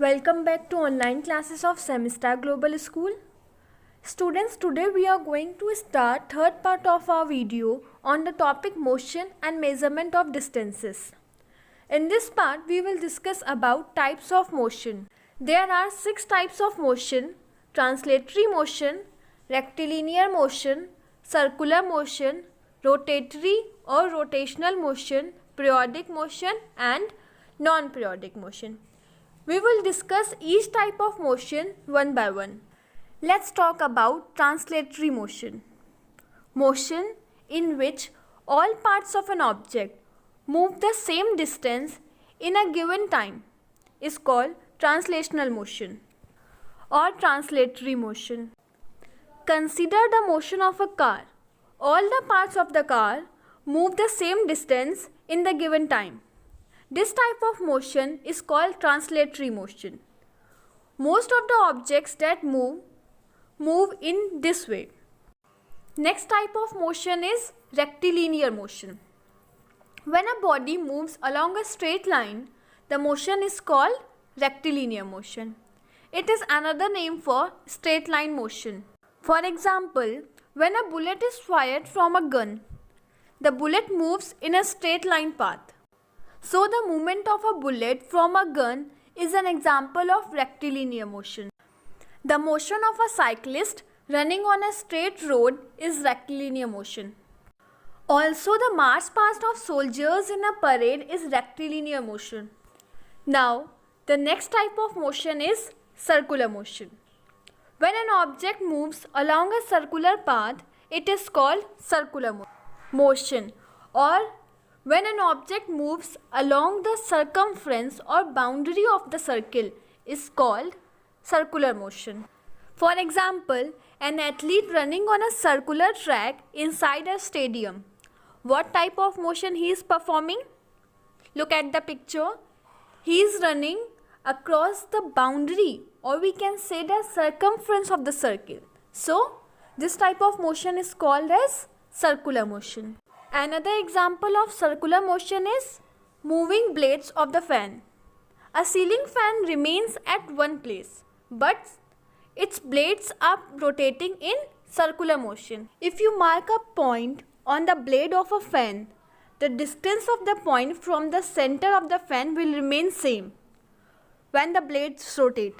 Welcome back to online classes of Semistar Global School. Students, today we are going to start third part of our video on the topic motion and measurement of distances. In this part, we will discuss about types of motion. There are 6 types of motion: translatory motion, rectilinear motion, circular motion, rotatory or rotational motion, periodic motion and non-periodic motion. We will discuss each type of motion one by one. Let's talk about translatory motion. Motion in which all parts of an object move the same distance in a given time is called translational motion or translatory motion. Consider the motion of a car. All the parts of the car move the same distance in the given time. This type of motion is called translatory motion. Most of the objects that move in this way. Next type of motion is rectilinear motion. When a body moves along a straight line, the motion is called rectilinear motion. It is another name for straight line motion. For example, when a bullet is fired from a gun, the bullet moves in a straight line path. So the movement of a bullet from a gun is an example of rectilinear motion. The motion of a cyclist running on a straight road is rectilinear motion. Also, the march past of soldiers in a parade is rectilinear motion. Now, the next type of motion is circular motion. When an object moves along a circular path, it is called circular motion, or when an object moves along the circumference or boundary of the circle is called circular motion. For example, an athlete running on a circular track inside a stadium. What type of motion he is performing? Look at the picture. He is running across the boundary, or we can say the circumference of the circle. So, this type of motion is called as circular motion. Another example of circular motion is moving blades of the fan. A ceiling fan remains at one place, but its blades are rotating in circular motion. If you mark a point on the blade of a fan, the distance of the point from the center of the fan will remain same when the blades rotate.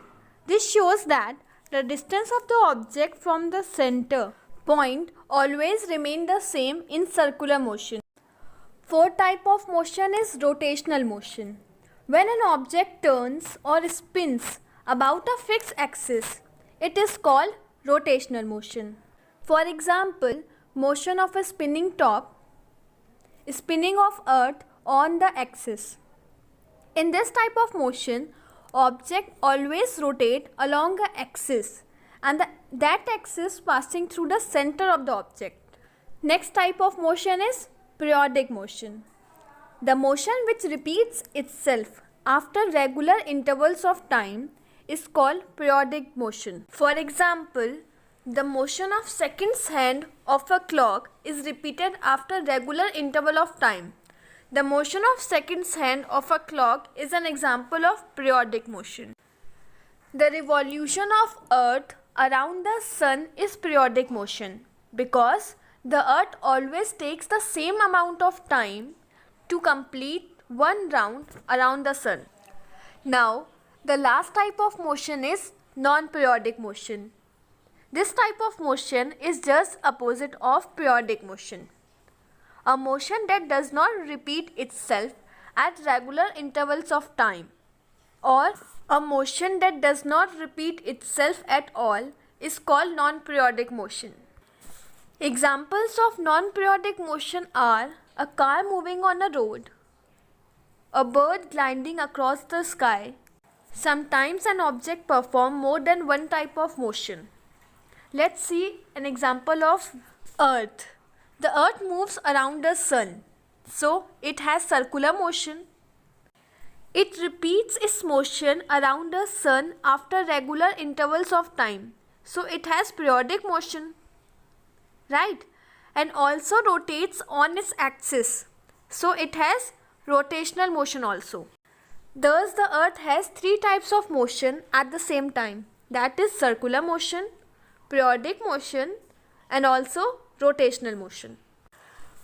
This shows that the distance of the object from the center point always remain the same in circular motion. Fourth type of motion is rotational motion. When an object turns or spins about a fixed axis, it is called rotational motion. For example, motion of a spinning top, spinning of earth on the axis. In this type of motion, object always rotate along an axis and that axis passing through the center of the object. Next type of motion is periodic motion. The motion which repeats itself after regular intervals of time is called periodic motion. For example, the motion of seconds hand of a clock is repeated after regular interval of time. The motion of seconds hand of a clock is an example of periodic motion. The revolution of earth around the sun is periodic motion because the earth always takes the same amount of time to complete one round around the sun. Now, the last type of motion is non-periodic motion. This type of motion is just opposite of periodic motion. A motion that does not repeat itself at regular intervals of time, or a motion that does not repeat itself at all is called non-periodic motion. Examples of non-periodic motion are a car moving on a road, a bird gliding across the sky. Sometimes an object performs more than one type of motion. Let's see an example of Earth. The Earth moves around the sun, so it has circular motion. It repeats its motion around the sun after regular intervals of time, so it has periodic motion, right? And also rotates on its axis, so it has rotational motion also. Thus, the earth has three types of motion at the same time, that is circular motion, periodic motion, and also rotational motion.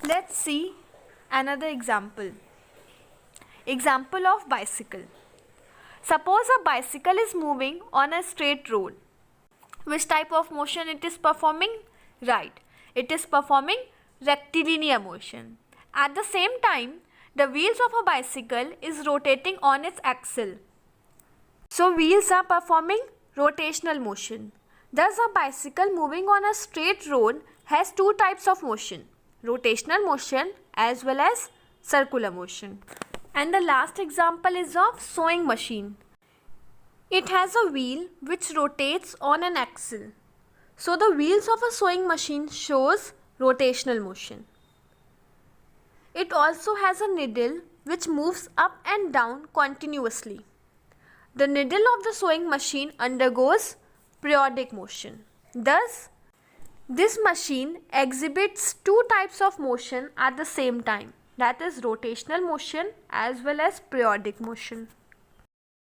Let's see another example. Example of bicycle. Suppose a bicycle is moving on a straight road. Which type of motion it is performing? Right, it is performing rectilinear motion. At the same time, the wheels of a bicycle is rotating on its axle. So wheels are performing rotational motion. Thus a bicycle moving on a straight road has two types of motion, rotational motion as well as circular motion. And the last example is of sewing machine. It has a wheel which rotates on an axle. So the wheels of a sewing machine shows rotational motion. It also has a needle which moves up and down continuously. The needle of the sewing machine undergoes periodic motion. Thus, this machine exhibits two types of motion at the same time, that is rotational motion as well as periodic motion.